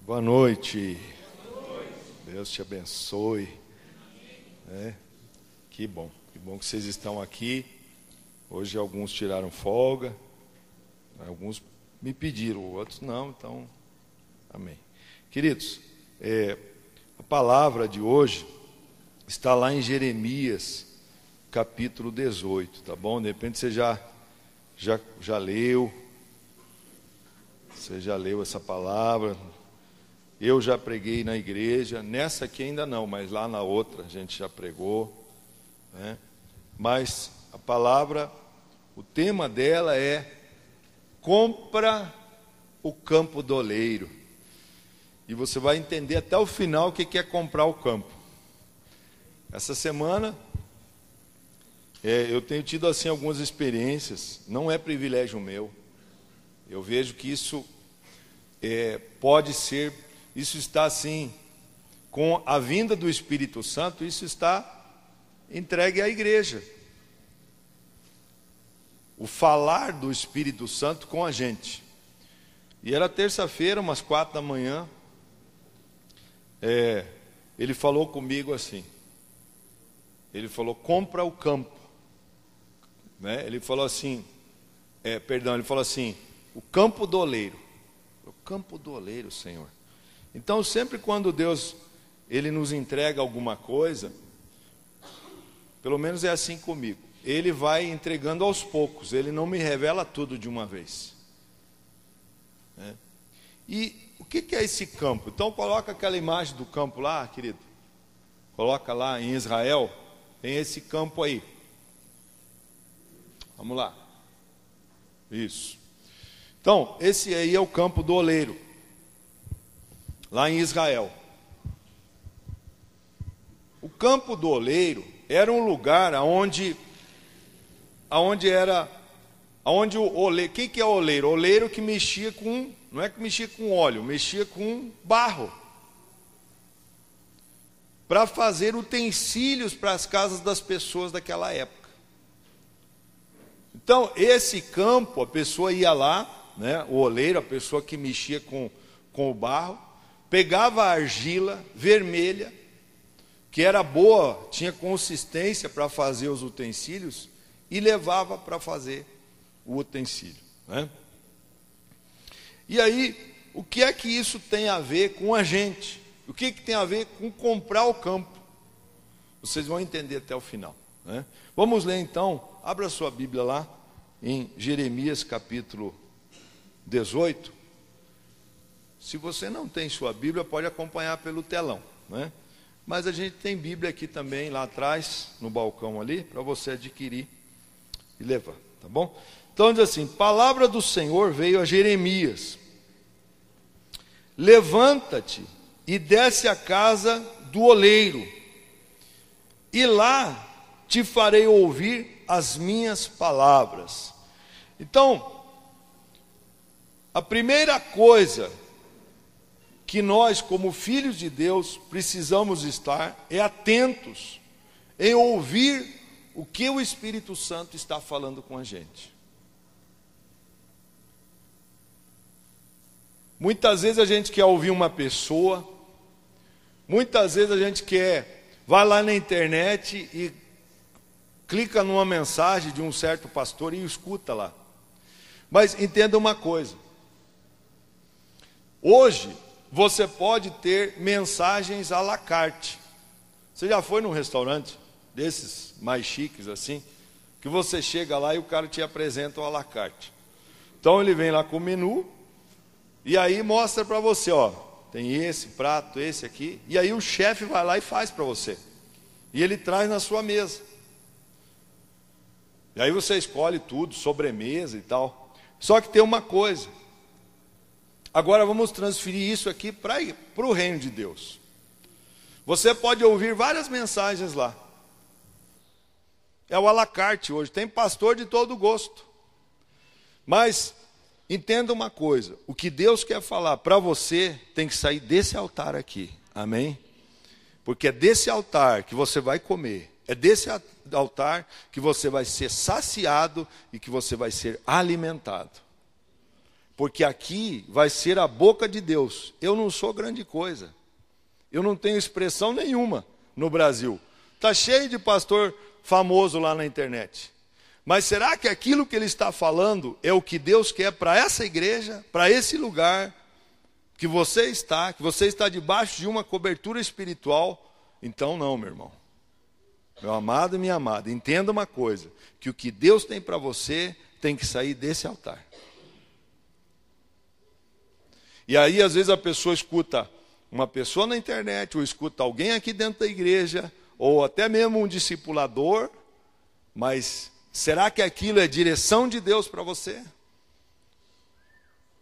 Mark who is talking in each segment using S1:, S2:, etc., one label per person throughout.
S1: Boa noite. Deus te abençoe. Que bom que vocês estão aqui. Hoje alguns tiraram folga, alguns me pediram, outros não, então, amém. Queridos, a palavra de hoje está lá em Jeremias, capítulo 18, tá bom? De repente você já leu, você já leu essa palavra. Eu já preguei na igreja, nessa aqui ainda não, mas lá na outra a gente já pregou, né? Mas a palavra, o tema dela é: compra o campo do oleiro. E você vai entender até o final o que é comprar o campo. Essa semana eu tenho tido assim algumas experiências, não é privilégio meu. Eu vejo que isso pode ser, isso está assim, com a vinda do Espírito Santo, isso está entregue à igreja. O falar do Espírito Santo com a gente. E era terça-feira, umas 4 da manhã, ele falou comigo assim, ele falou: compra o campo, né? Ele falou assim, ele falou assim: o campo do oleiro. O campo do oleiro, Senhor. Então sempre quando Deus ele nos entrega alguma coisa, pelo menos é assim comigo, Ele vai entregando aos poucos, Ele não me revela tudo de uma vez, né? E o que é esse campo? Então coloca aquela imagem do campo lá, querido. Coloca lá em Israel, tem esse campo aí. Vamos lá. Isso. Então, esse aí é o campo do oleiro, lá em Israel. O campo do oleiro era um lugar onde o oleiro, quem que é o oleiro? O oleiro que mexia com, não é que mexia com óleo, mexia com barro, para fazer utensílios para as casas das pessoas daquela época. Então, esse campo, a pessoa ia lá, né, o oleiro, a pessoa que mexia com o barro, pegava a argila vermelha, que era boa, tinha consistência para fazer os utensílios, e levava para fazer o utensílio, né? E aí, o que é que isso tem a ver com a gente? O que tem a ver com comprar o campo? Vocês vão entender até o final, né? Vamos ler então, abra sua Bíblia lá, em Jeremias capítulo 18. Se você não tem sua Bíblia, pode acompanhar pelo telão, né? Mas a gente tem Bíblia aqui também, lá atrás, no balcão ali, para você adquirir e levar, tá bom? Então diz assim: palavra do Senhor veio a Jeremias: levanta-te e desce à casa do oleiro, e lá te farei ouvir as minhas palavras. Então, a primeira coisa que nós, como filhos de Deus, precisamos estar atentos em ouvir o que o Espírito Santo está falando com a gente. Muitas vezes a gente quer ouvir uma pessoa, muitas vezes a gente vai lá na internet e clica numa mensagem de um certo pastor e escuta lá. Mas entenda uma coisa: hoje você pode ter mensagens à la carte. Você já foi num restaurante desses mais chiques assim, que você chega lá e o cara te apresenta o à la carte? Então ele vem lá com o menu e aí mostra para você, ó, tem esse prato, esse aqui, e aí o chefe vai lá e faz para você, e ele traz na sua mesa, e aí você escolhe tudo, sobremesa e tal. Só que tem uma coisa, agora vamos transferir isso aqui para o reino de Deus. Você pode ouvir várias mensagens lá, é o à la carte hoje, tem pastor de todo gosto. Mas entenda uma coisa: o que Deus quer falar para você tem que sair desse altar aqui, amém? Porque é desse altar que você vai comer, é desse altar que você vai ser saciado e que você vai ser alimentado. Porque aqui vai ser a boca de Deus. Eu não sou grande coisa. Eu não tenho expressão nenhuma no Brasil. Está cheio de pastor famoso lá na internet. Mas será que aquilo que ele está falando é o que Deus quer para essa igreja, para esse lugar que você está debaixo de uma cobertura espiritual? Então não, meu irmão. Meu amado e minha amada, entenda uma coisa, que o que Deus tem para você tem que sair desse altar. E aí às vezes a pessoa escuta uma pessoa na internet, ou escuta alguém aqui dentro da igreja, ou até mesmo um discipulador, mas será que aquilo é direção de Deus para você?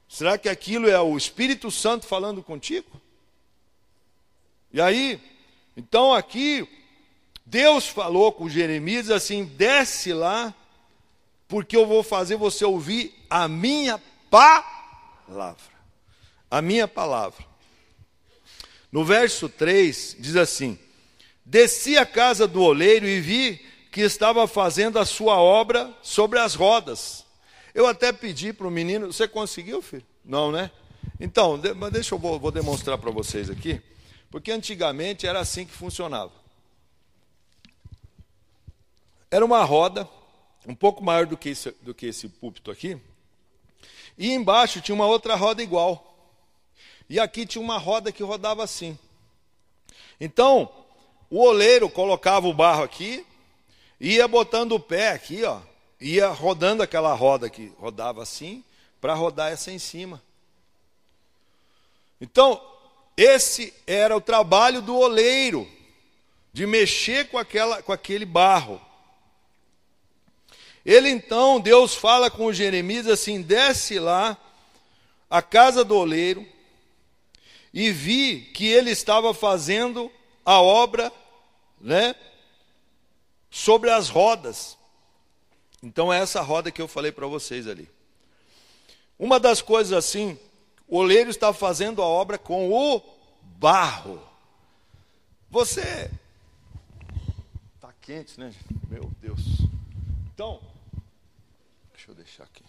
S1: Será que aquilo é o Espírito Santo falando contigo? E aí, então aqui, Deus falou com Jeremias assim, desce lá, porque eu vou fazer você ouvir a minha palavra. A minha palavra. No verso 3, diz assim, desci à casa do oleiro e vi que estava fazendo a sua obra sobre as rodas. Eu até pedi para o menino, você conseguiu, filho? Não, né? Então, deixa eu vou demonstrar para vocês aqui, porque antigamente era assim que funcionava. Era uma roda, um pouco maior do que esse púlpito aqui, e embaixo tinha uma outra roda igual. E aqui tinha uma roda que rodava assim. Então, o oleiro colocava o barro aqui, ia botando o pé aqui, ó, ia rodando aquela roda que rodava assim, para rodar essa em cima. Então, esse era o trabalho do oleiro, de mexer com aquele barro. Ele então, Deus fala com Jeremias assim, desce lá à casa do oleiro, e vi que ele estava fazendo a obra, né, sobre as rodas. Então é essa roda que eu falei para vocês ali. Uma das coisas assim, o oleiro está fazendo a obra com o barro. Você está quente, né? Meu Deus. Então, deixa eu deixar aqui.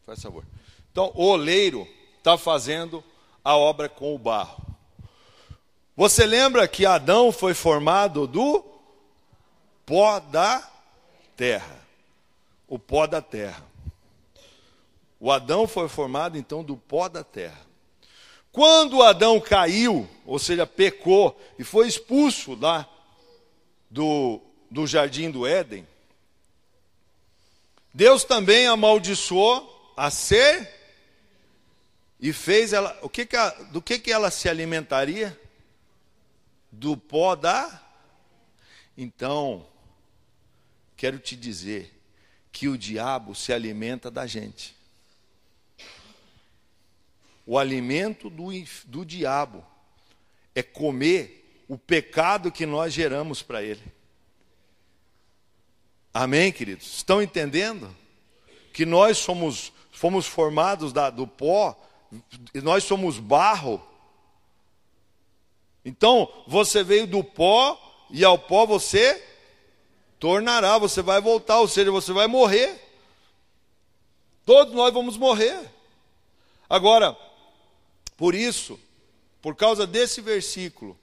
S1: Faz favor. Então, o oleiro está fazendo a obra com o barro. Você lembra que Adão foi formado do pó da terra. O pó da terra. O Adão foi formado então do pó da terra. Quando Adão caiu, ou seja, pecou e foi expulso lá do jardim do Éden, Deus também amaldiçoou a ser e fez ela, do que ela se alimentaria? Do pó da... Então, quero te dizer que o diabo se alimenta da gente. O alimento do diabo é comer o pecado que nós geramos para ele. Amém, queridos? Estão entendendo? Que nós fomos formados do pó, e nós somos barro. Então, você veio do pó, e ao pó você tornará, você vai voltar, ou seja, você vai morrer. Todos nós vamos morrer. Agora, por isso, por causa desse versículo,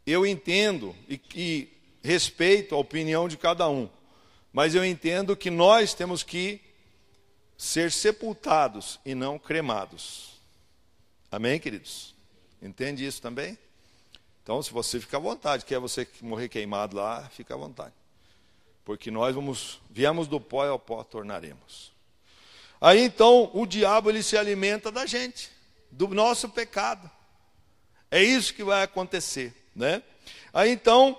S1: eu entendo e respeito a opinião de cada um, mas eu entendo que nós temos que ser sepultados e não cremados. Amém, queridos? Entende isso também? Então, se você fica à vontade, quer você morrer queimado lá, fica à vontade. Porque nós viemos do pó e ao pó tornaremos. Aí então, o diabo ele se alimenta da gente, do nosso pecado. É isso que vai acontecer, né? Aí então,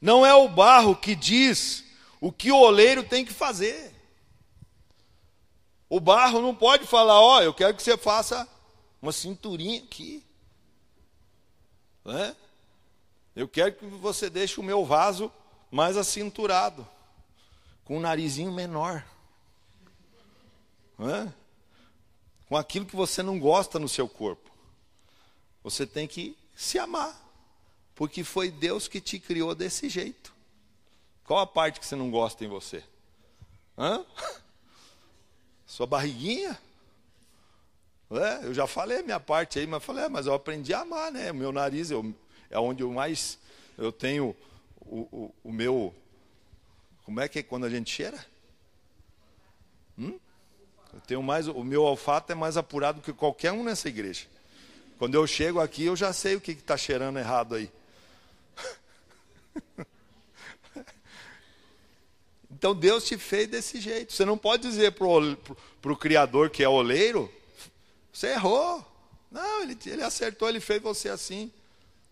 S1: não é o barro que diz o que o oleiro tem que fazer. O barro não pode falar, ó, eu quero que você faça uma cinturinha aqui. Né? Eu quero que você deixe o meu vaso mais acinturado, com um narizinho menor. Né? Com aquilo que você não gosta no seu corpo. Você tem que se amar, porque foi Deus que te criou desse jeito. Qual a parte que você não gosta em você? Hã? Sua barriguinha? Eu já falei a minha parte aí, mas falei, mas eu aprendi a amar, né? O meu nariz é onde eu tenho o meu... Como é que é quando a gente cheira? Eu tenho o meu olfato é mais apurado que qualquer um nessa igreja. Quando eu chego aqui, eu já sei o que está cheirando errado aí. Então Deus te fez desse jeito. Você não pode dizer para o Criador que é oleiro, você errou. Não, ele acertou, ele fez você assim.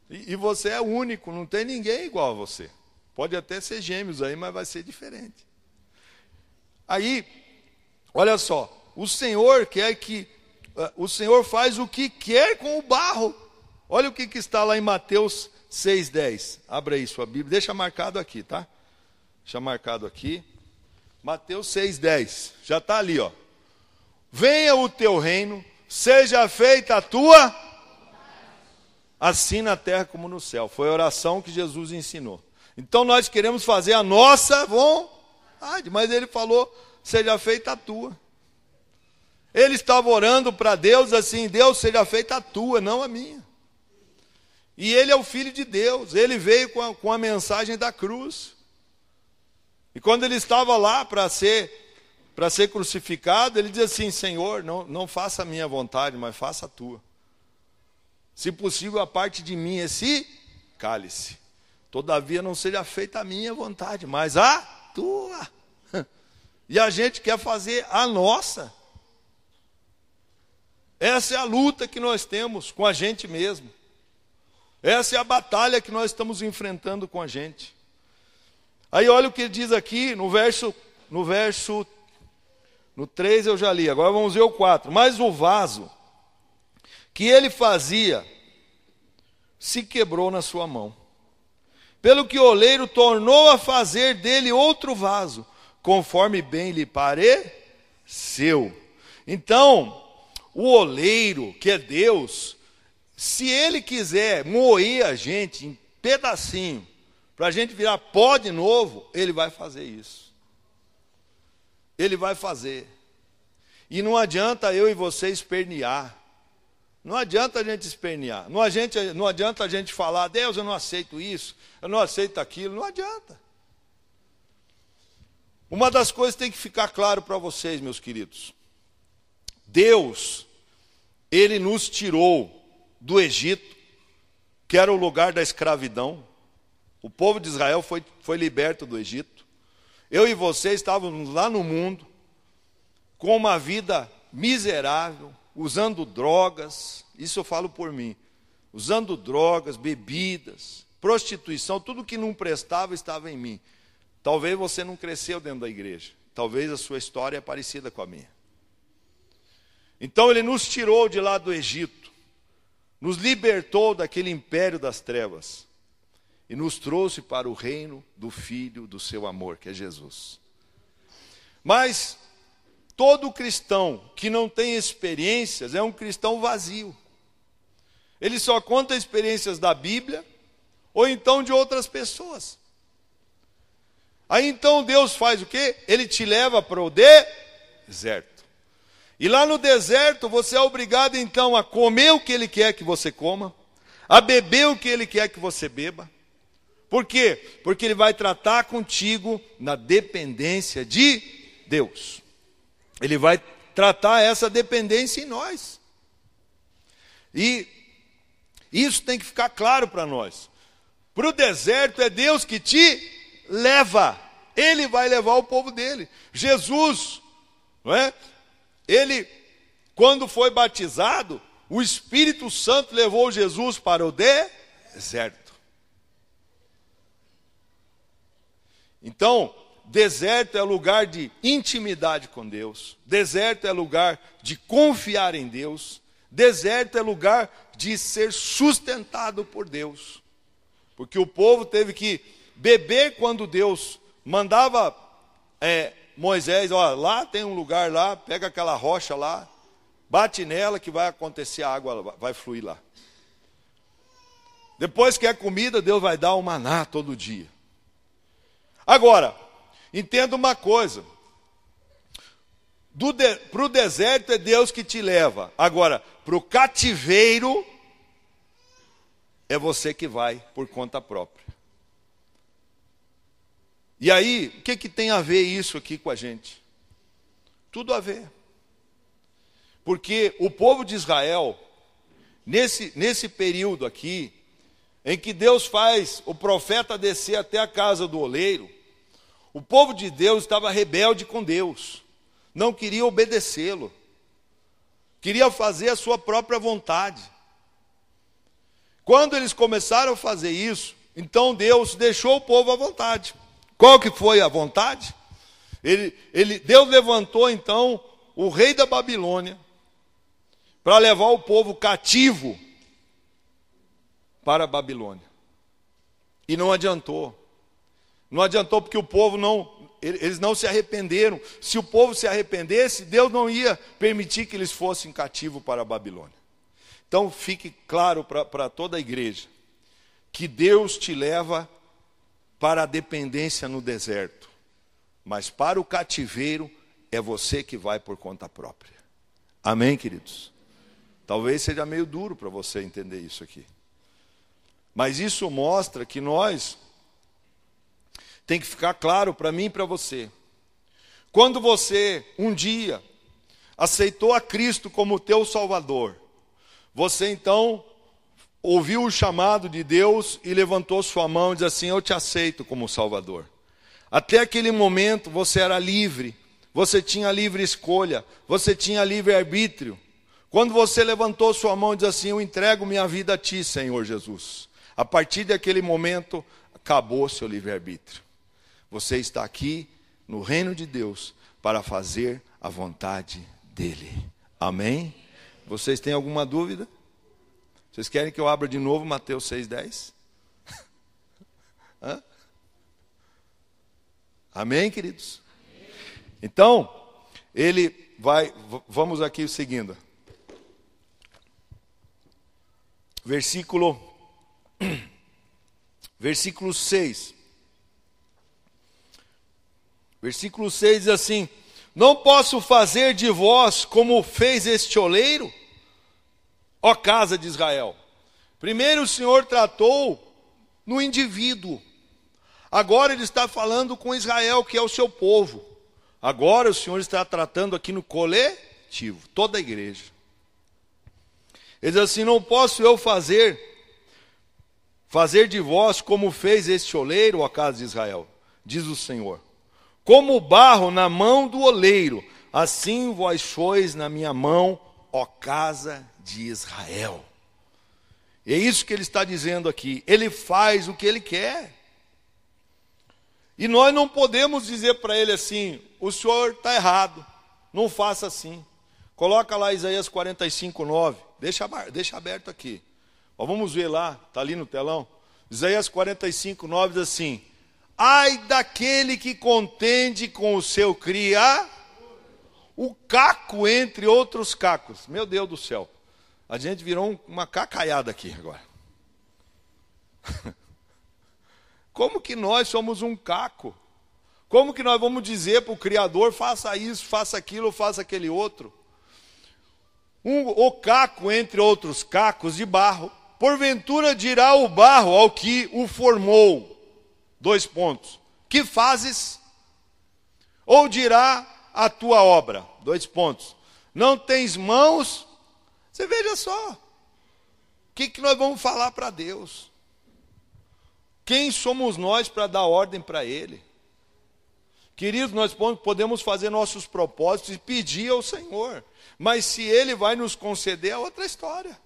S1: E você é único, não tem ninguém igual a você. Pode até ser gêmeos aí, mas vai ser diferente. Aí, olha só, o Senhor faz o que quer com o barro. Olha o que está lá em Mateus 6,10. Abra aí sua Bíblia, deixa marcado aqui, tá? Deixa marcado aqui. Mateus 6,10. Já está ali, ó. Venha o teu reino, seja feita a tua, assim na terra como no céu. Foi a oração que Jesus ensinou. Então nós queremos fazer a nossa vontade, mas ele falou, seja feita a tua. Ele estava orando para Deus assim, Deus, seja feita a tua, não a minha. E ele é o Filho de Deus, ele veio com a mensagem da cruz. E quando ele estava lá para ser crucificado, ele diz assim, Senhor, não faça a minha vontade, mas faça a tua. Se possível, a parte de mim esse cálice. Todavia não seja feita a minha vontade, mas a tua. E a gente quer fazer a nossa. Essa é a luta que nós temos com a gente mesmo. Essa é a batalha que nós estamos enfrentando com a gente. Aí olha o que ele diz aqui no 3 eu já li, agora vamos ver o 4. Mas o vaso que ele fazia se quebrou na sua mão. Pelo que o oleiro tornou a fazer dele outro vaso, conforme bem lhe pareceu. Então, o oleiro, que é Deus, se ele quiser moer a gente em pedacinho, para a gente virar pó de novo, ele vai fazer isso. Ele vai fazer. E não adianta eu e você espernear. Não adianta a gente espernear. Não adianta a gente falar, Deus, eu não aceito isso, eu não aceito aquilo. Não adianta. Uma das coisas que tem que ficar claro para vocês, meus queridos. Deus, ele nos tirou do Egito, que era o lugar da escravidão. O povo de Israel foi liberto do Egito. Eu e você estávamos lá no mundo, com uma vida miserável, usando drogas, isso eu falo por mim, usando drogas, bebidas, prostituição, tudo que não prestava estava em mim. Talvez você não cresceu dentro da igreja, talvez a sua história é parecida com a minha. Então ele nos tirou de lá do Egito, nos libertou daquele império das trevas e nos trouxe para o reino do Filho do seu amor, que é Jesus. Mas todo cristão que não tem experiências é um cristão vazio. Ele só conta experiências da Bíblia ou então de outras pessoas. Aí então Deus faz o quê? Ele te leva para o deserto. E lá no deserto você é obrigado então a comer o que Ele quer que você coma, a beber o que Ele quer que você beba. Por quê? Porque Ele vai tratar contigo na dependência de Deus. Ele vai tratar essa dependência em nós. E isso tem que ficar claro para nós. Para o deserto é Deus que te leva. Ele vai levar o povo dele. Jesus, não é? Ele, quando foi batizado, o Espírito Santo levou Jesus para o deserto. Então, deserto é lugar de intimidade com Deus. Deserto é lugar de confiar em Deus. Deserto é lugar de ser sustentado por Deus. Porque o povo teve que beber quando Deus mandava Moisés, ó, lá tem um lugar lá, pega aquela rocha lá, bate nela que vai acontecer, a água vai fluir lá. Depois que é comida, Deus vai dar o maná todo dia. Agora, entenda uma coisa. Para o deserto é Deus que te leva. Agora, para o cativeiro, é você que vai por conta própria. E aí, o que tem a ver isso aqui com a gente? Tudo a ver. Porque o povo de Israel, nesse período aqui, em que Deus faz o profeta descer até a casa do oleiro, o povo de Deus estava rebelde com Deus, não queria obedecê-lo, queria fazer a sua própria vontade. Quando eles começaram a fazer isso, então Deus deixou o povo à vontade. Qual que foi a vontade? Deus levantou então o rei da Babilônia para levar o povo cativo para a Babilônia. E não adiantou. Não adiantou porque o povo eles não se arrependeram. Se o povo se arrependesse, Deus não ia permitir que eles fossem cativos para a Babilônia. Então fique claro para toda a igreja que Deus te leva para a dependência no deserto, mas para o cativeiro é você que vai por conta própria. Amém, queridos? Talvez seja meio duro para você entender isso aqui. Mas isso mostra que nós, tem que ficar claro para mim e para você. Quando você, um dia, aceitou a Cristo como teu Salvador, você então ouviu o chamado de Deus e levantou sua mão e disse assim: eu te aceito como Salvador. Até aquele momento você era livre, você tinha livre escolha, você tinha livre arbítrio. Quando você levantou sua mão e disse assim: eu entrego minha vida a ti, Senhor Jesus. A partir daquele momento, acabou seu livre-arbítrio. Você está aqui no reino de Deus para fazer a vontade dele. Amém? Vocês têm alguma dúvida? Vocês querem que eu abra de novo Mateus 6,10? Amém, queridos? Então, vamos aqui seguindo. Versículo 6. Versículo 6 diz assim: não posso fazer de vós como fez este oleiro, ó casa de Israel. Primeiro o Senhor tratou no indivíduo. Agora ele está falando com Israel, que é o seu povo. Agora o Senhor está tratando aqui no coletivo, toda a igreja. Ele diz assim: não posso eu fazer de vós como fez este oleiro, ó casa de Israel, diz o Senhor. Como o barro na mão do oleiro, assim vós sois na minha mão, ó casa de Israel. É isso que ele está dizendo aqui. Ele faz o que ele quer. E nós não podemos dizer para ele assim: o senhor está errado, não faça assim. Coloca lá Isaías 45:9. Deixa aberto aqui. Ó, vamos ver lá, está ali no telão. Isaías 45:9 diz assim: ai daquele que contende com o seu cria, o caco entre outros cacos. Meu Deus do céu. A gente virou uma cacaiada aqui agora. Como que nós somos um caco? Como que nós vamos dizer para o Criador: faça isso, faça aquilo, faça aquele outro? O caco entre outros cacos de barro, porventura dirá o barro ao que o formou: 2 pontos, que fazes? Ou dirá a tua obra: 2 pontos, não tens mãos? Você veja só, o que nós vamos falar para Deus? Quem somos nós para dar ordem para Ele? Queridos, nós podemos fazer nossos propósitos e pedir ao Senhor, mas se Ele vai nos conceder, é outra história.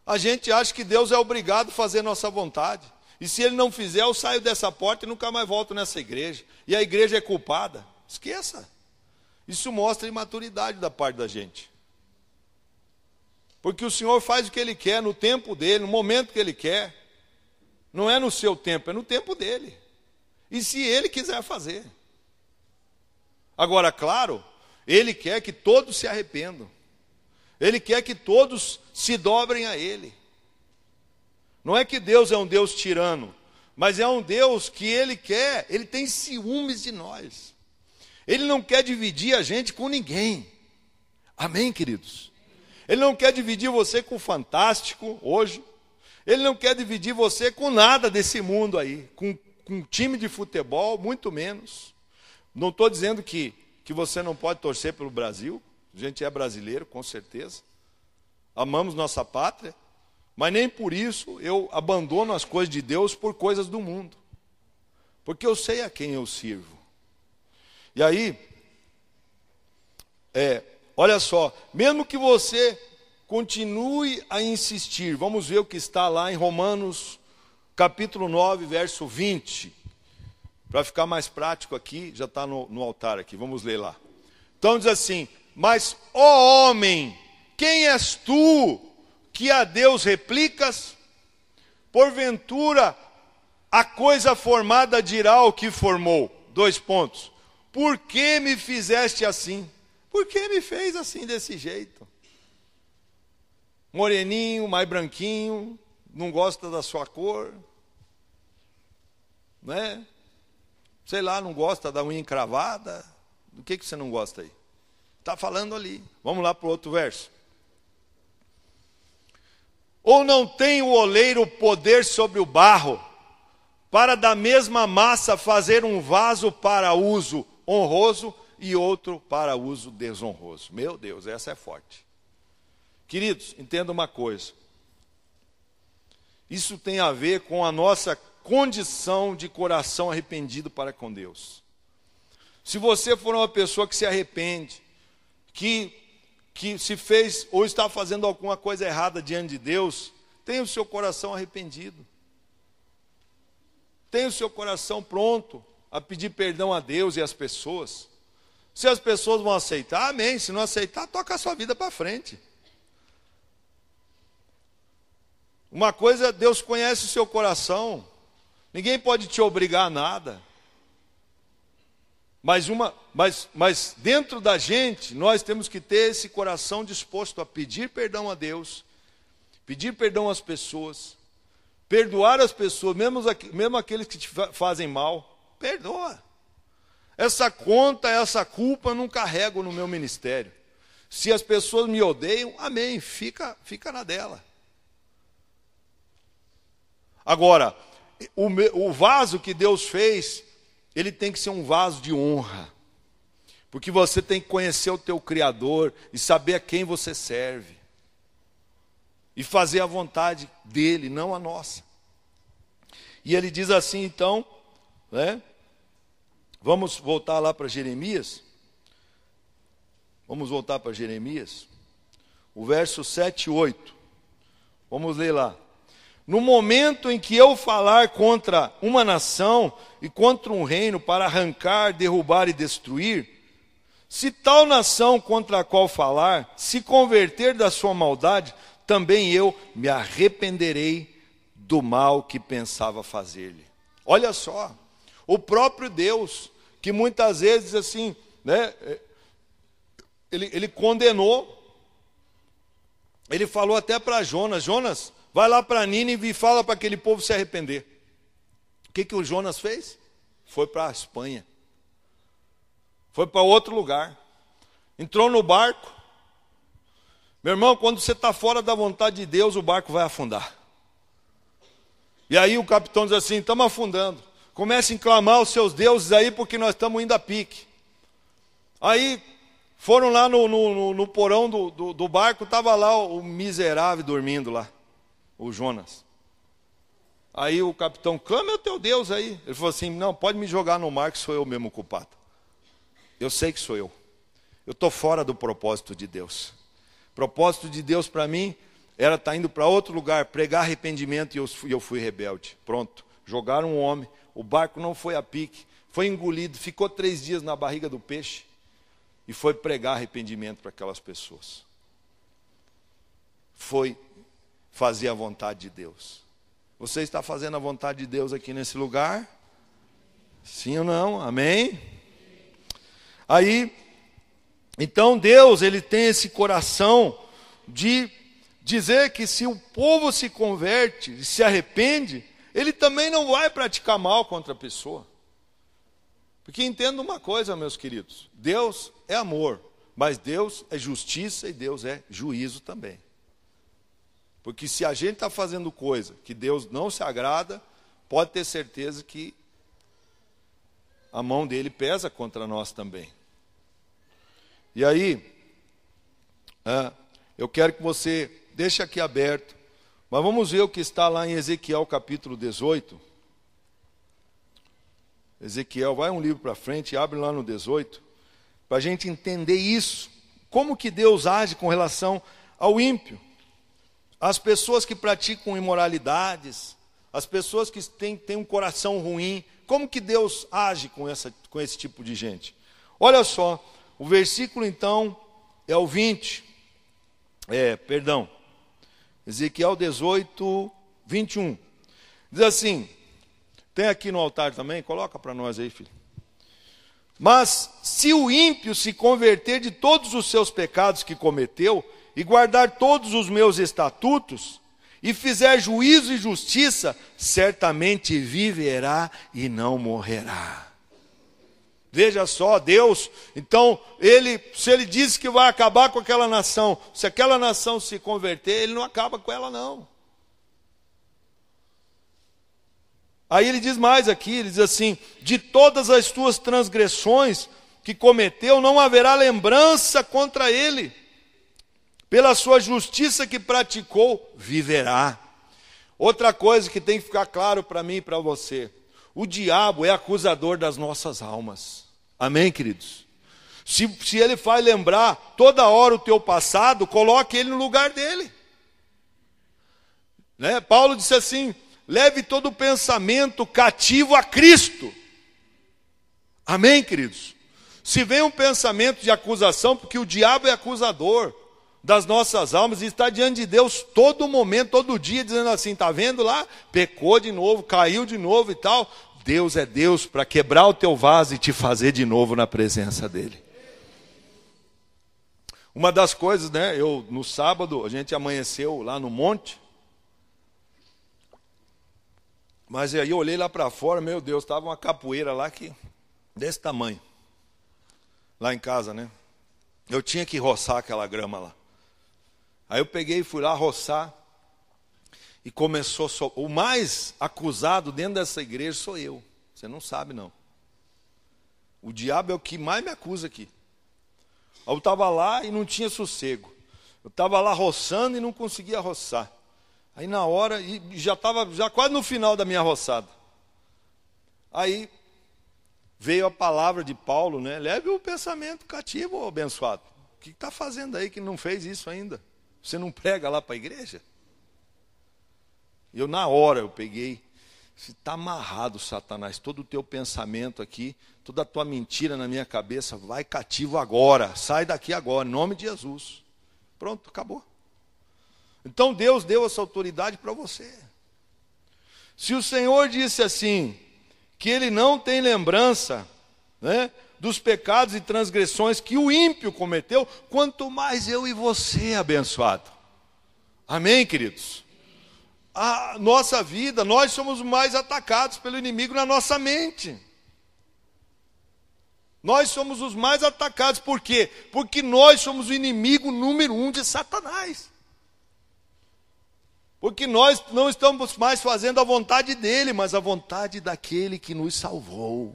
S1: A gente acha que Deus é obrigado a fazer nossa vontade, e se Ele não fizer, eu saio dessa porta e nunca mais volto nessa igreja, e a igreja é culpada. Esqueça. Isso mostra a imaturidade da parte da gente. Porque o Senhor faz o que Ele quer, no tempo dEle, no momento que Ele quer. Não é no seu tempo, é no tempo dEle. E se Ele quiser fazer. Agora, claro, Ele quer que todos se arrependam. Ele quer que todos se dobrem a Ele. Não é que Deus é um Deus tirano, mas é um Deus que Ele quer, Ele tem ciúmes de nós. Ele não quer dividir a gente com ninguém. Amém, queridos? Ele não quer dividir você com o fantástico hoje. Ele não quer dividir você com nada desse mundo aí. Com um time de futebol, muito menos. Não estou dizendo que você não pode torcer pelo Brasil. A gente é brasileiro, com certeza. Amamos nossa pátria. Mas nem por isso eu abandono as coisas de Deus por coisas do mundo. Porque eu sei a quem eu sirvo. E aí, olha só, mesmo que você continue a insistir, vamos ver o que está lá em Romanos, capítulo 9, verso 20. Para ficar mais prático aqui, já está no altar aqui, vamos ler lá. Então diz assim: mas, ó homem, quem és tu que a Deus replicas? Porventura, a coisa formada dirá o que formou. 2 pontos. Por que me fizeste assim? Por que me fez assim, desse jeito? Moreninho, mais branquinho, não gosta da sua cor, né? Sei lá, não gosta da unha encravada. Do que você não gosta aí? Está falando ali. Vamos lá para o outro verso. Ou não tem o oleiro poder sobre o barro, para da mesma massa fazer um vaso para uso honroso e outro para uso desonroso? Meu Deus, essa é forte. Queridos, entenda uma coisa. Isso tem a ver com a nossa condição de coração arrependido para com Deus. Se você for uma pessoa que se arrepende, que se fez ou está fazendo alguma coisa errada diante de Deus, tenha o seu coração arrependido. Tenha o seu coração pronto a pedir perdão a Deus e às pessoas. Se as pessoas vão aceitar, amém. Se não aceitar, toca a sua vida para frente. Uma coisa, Deus conhece o seu coração. Ninguém pode te obrigar a nada. Mas dentro da gente, nós temos que ter esse coração disposto a pedir perdão a Deus, pedir perdão às pessoas, perdoar as pessoas, mesmo aqueles que te fazem mal, perdoa. Essa conta, essa culpa eu não carrego no meu ministério. Se as pessoas me odeiam, amém, fica na dela. Agora, o vaso que Deus fez, ele tem que ser um vaso de honra. Porque você tem que conhecer o teu Criador e saber a quem você serve. E fazer a vontade dele, não a nossa. E ele diz assim, então, né? Vamos voltar lá para Jeremias. Vamos voltar para Jeremias. O verso 7 e 8. Vamos ler lá. No momento em que eu falar contra uma nação e contra um reino para arrancar, derrubar e destruir, se tal nação contra a qual falar se converter da sua maldade, também eu me arrependerei do mal que pensava fazer-lhe. Olha só, o próprio Deus, que muitas vezes assim, né, ele condenou, ele falou até para Jonas, Jonas, vai lá para Nínive e fala para aquele povo se arrepender. O que o Jonas fez? Foi para a Espanha. Foi para outro lugar. Entrou no barco. Meu irmão, quando você está fora da vontade de Deus, o barco vai afundar. E aí o capitão diz assim, estamos afundando. Comecem a clamar os seus deuses aí, porque nós estamos indo a pique. Aí foram lá no porão do barco, estava lá o miserável dormindo lá. O Jonas. Aí o capitão, clama o teu Deus aí. Ele falou assim, não, pode me jogar no mar que sou eu mesmo o culpado. Eu sei que sou eu. Eu estou fora do propósito de Deus. O propósito de Deus para mim era estar indo para outro lugar, pregar arrependimento e eu fui rebelde. Pronto, jogaram um homem, o barco não foi a pique, foi engolido, ficou 3 dias na barriga do peixe e foi pregar arrependimento para aquelas pessoas. Foi fazer a vontade de Deus. Você está fazendo a vontade de Deus aqui nesse lugar? Sim ou não? Amém? Aí, então Deus, ele tem esse coração de dizer que se o povo se converte e se arrepende, ele também não vai praticar mal contra a pessoa. Porque entenda uma coisa, meus queridos, Deus é amor, mas Deus é justiça e Deus é juízo também. Porque se a gente está fazendo coisa que Deus não se agrada, pode ter certeza que a mão dele pesa contra nós também. E aí, eu quero que você deixe aqui aberto, mas vamos ver o que está lá em Ezequiel capítulo 18. Ezequiel, vai um livro para frente, abre lá no 18, para a gente entender isso. Como que Deus age com relação ao ímpio? As pessoas que praticam imoralidades, as pessoas que têm um coração ruim, como que Deus age com esse tipo de gente? Olha só, o versículo então é o 20, Ezequiel 18, 21. Diz assim, tem aqui no altar também, coloca para nós aí, filho. Mas se o ímpio se converter de todos os seus pecados que cometeu, e guardar todos os meus estatutos, e fizer juízo e justiça, certamente viverá e não morrerá. Veja só, Deus, então, se ele diz que vai acabar com aquela nação, se aquela nação se converter, ele não acaba com ela não. Aí ele diz mais aqui, ele diz assim, de todas as tuas transgressões que cometeu, não haverá lembrança contra ele. Pela sua justiça que praticou, viverá. Outra coisa que tem que ficar claro para mim e para você, o diabo é acusador das nossas almas. Amém, queridos? Se ele faz lembrar toda hora o teu passado, coloque ele no lugar dele. Né? Paulo disse assim, leve todo o pensamento cativo a Cristo. Amém, queridos? Se vem um pensamento de acusação, porque o diabo é acusador das nossas almas e está diante de Deus todo momento, todo dia, dizendo assim, está vendo lá? Pecou de novo, caiu de novo e tal. Deus é Deus para quebrar o teu vaso e te fazer de novo na presença dele. Uma das coisas, né, no sábado, a gente amanheceu lá no monte, mas aí eu olhei lá para fora, meu Deus, estava uma capoeira lá desse tamanho, lá em casa, né? Eu tinha que roçar aquela grama lá. Aí eu peguei e fui lá roçar, e começou, o mais acusado dentro dessa igreja sou eu, você não sabe não. O diabo é o que mais me acusa aqui. Eu estava lá e não tinha sossego, eu estava lá roçando e não conseguia roçar. Aí na hora, e já estava quase no final da minha roçada. Aí veio a palavra de Paulo, né? Leve o pensamento cativo, ô abençoado. O que está fazendo aí que não fez isso ainda? Você não prega lá para a igreja? Na hora eu peguei, está amarrado, Satanás, todo o teu pensamento aqui, toda a tua mentira na minha cabeça, vai cativo agora, sai daqui agora, em nome de Jesus. Pronto, acabou. Então Deus deu essa autoridade para você. Se o Senhor disse assim, que Ele não tem lembrança, né, dos pecados e transgressões que o ímpio cometeu, quanto mais eu e você, abençoado. Amém, queridos? A nossa vida, nós somos mais atacados pelo inimigo na nossa mente. Nós somos os mais atacados, por quê? Porque nós somos o inimigo número 1 de Satanás. Porque nós não estamos mais fazendo a vontade dele, mas a vontade daquele que nos salvou.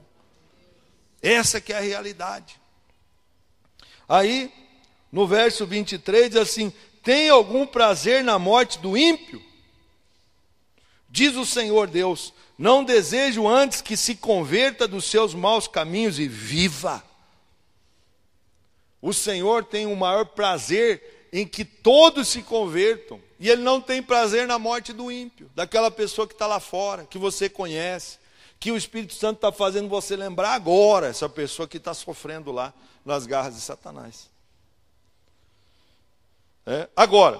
S1: Essa que é a realidade. Aí, no verso 23, diz assim, tem algum prazer na morte do ímpio? Diz o Senhor Deus, não desejo antes que se converta dos seus maus caminhos e viva. O Senhor tem o maior prazer em que todos se convertam. E Ele não tem prazer na morte do ímpio, daquela pessoa que está lá fora, que você conhece, que o Espírito Santo está fazendo você lembrar agora, essa pessoa que está sofrendo lá nas garras de Satanás. Agora,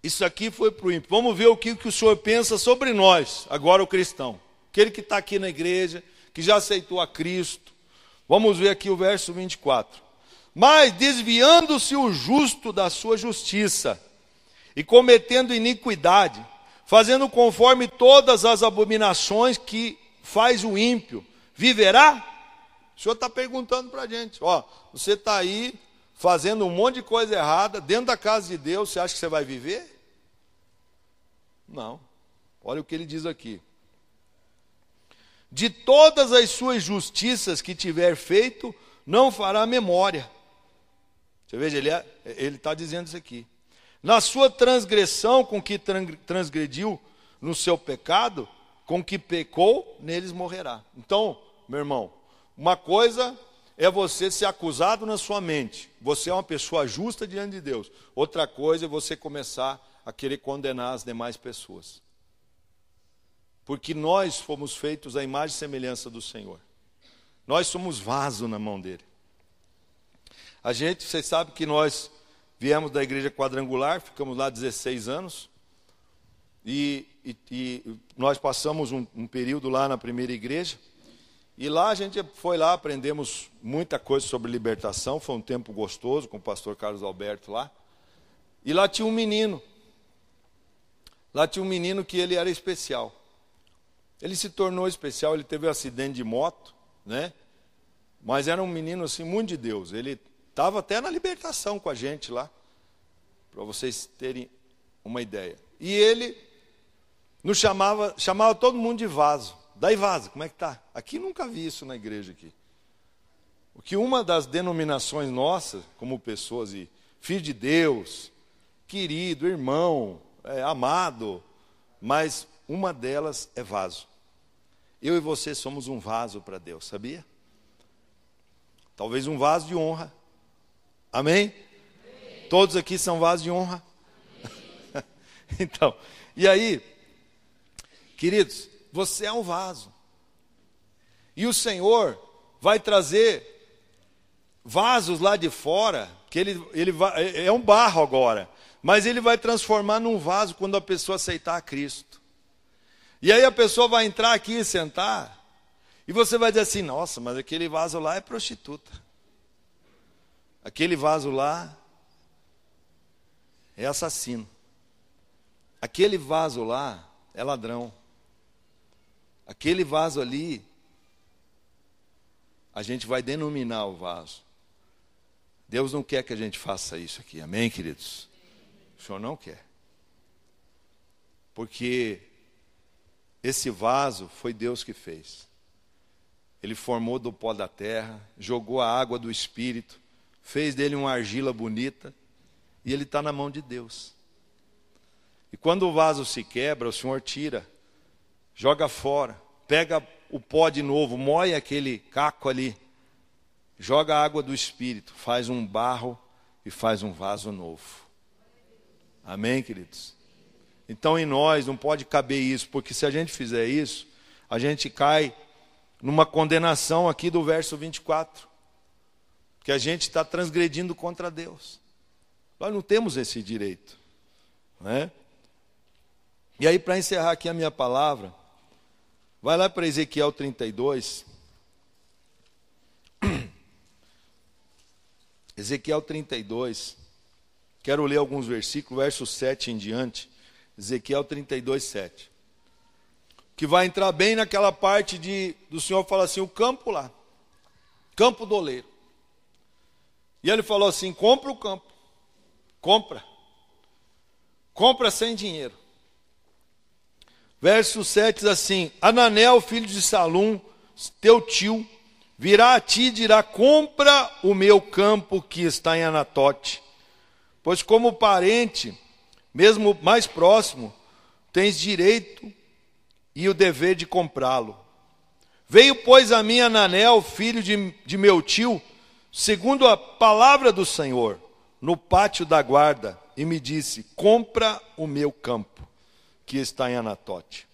S1: isso aqui foi para o ímpio. Vamos ver o que o Senhor pensa sobre nós, agora o cristão. Aquele que está aqui na igreja, que já aceitou a Cristo. Vamos ver aqui o verso 24. Mas desviando-se o justo da sua justiça, e cometendo iniquidade, fazendo conforme todas as abominações que faz o ímpio, viverá? O Senhor está perguntando para a gente, você está aí fazendo um monte de coisa errada, dentro da casa de Deus, você acha que você vai viver? Não. Olha o que ele diz aqui. De todas as suas justiças que tiver feito, não fará memória. Você veja, ele está dizendo isso aqui. Na sua transgressão com que transgrediu no seu pecado, com que pecou, neles morrerá. Então, meu irmão, uma coisa é você ser acusado na sua mente. Você é uma pessoa justa diante de Deus. Outra coisa é você começar a querer condenar as demais pessoas. Porque nós fomos feitos à imagem e semelhança do Senhor. Nós somos vaso na mão dele. Vocês sabem que nós viemos da igreja quadrangular, ficamos lá 16 anos. E nós passamos um período lá na primeira igreja. E lá a gente foi lá, aprendemos muita coisa sobre libertação. Foi um tempo gostoso com o pastor Carlos Alberto lá. E lá tinha um menino. Lá tinha um menino que ele era especial. Ele se tornou especial, ele teve um acidente de moto, né? Mas era um menino assim, muito de Deus. Ele estava até na libertação com a gente lá, para vocês terem uma ideia. E ele nos chamava todo mundo de vaso. Daí vaso, como é que tá? Aqui nunca vi isso na igreja aqui. O que uma das denominações nossas, como pessoas e filho de Deus, querido, irmão, amado, mas uma delas é vaso. Eu e você somos um vaso para Deus, sabia? Talvez um vaso de honra. Amém? Amém. Todos aqui são vasos de honra? Então, e aí, queridos, você é um vaso. E o Senhor vai trazer vasos lá de fora, que ele vai, é um barro agora, mas ele vai transformar num vaso quando a pessoa aceitar a Cristo. E aí a pessoa vai entrar aqui e sentar, e você vai dizer assim, nossa, mas aquele vaso lá é prostituta. Aquele vaso lá é assassino. Aquele vaso lá é ladrão. Aquele vaso ali, a gente vai denominar o vaso. Deus não quer que a gente faça isso aqui, amém, queridos? O Senhor não quer. Porque esse vaso foi Deus que fez. Ele formou do pó da terra, jogou a água do Espírito, fez dele uma argila bonita, e ele está na mão de Deus. E quando o vaso se quebra, o Senhor tira, joga fora, pega o pó de novo, moe aquele caco ali, joga a água do Espírito, faz um barro e faz um vaso novo. Amém, queridos? Então em nós não pode caber isso, porque se a gente fizer isso, a gente cai numa condenação aqui do verso 24, que a gente está transgredindo contra Deus. Nós não temos esse direito, né? E aí, para encerrar aqui a minha palavra, vai lá para Ezequiel 32. Ezequiel 32. Quero ler alguns versículos, verso 7 em diante. Ezequiel 32, 7. Que vai entrar bem naquela parte do Senhor fala assim, o campo lá. Campo do oleiro. E ele falou assim, compra o campo. Compra. Compra sem dinheiro. Verso 7 diz assim, Ananel, filho de Salum, teu tio, virá a ti e dirá, compra o meu campo que está em Anatote, pois como parente, mesmo mais próximo, tens direito e o dever de comprá-lo. Veio, pois, a mim Ananel, filho de meu tio, segundo a palavra do Senhor, no pátio da guarda, e me disse, compra o meu campo, que está em Anatote,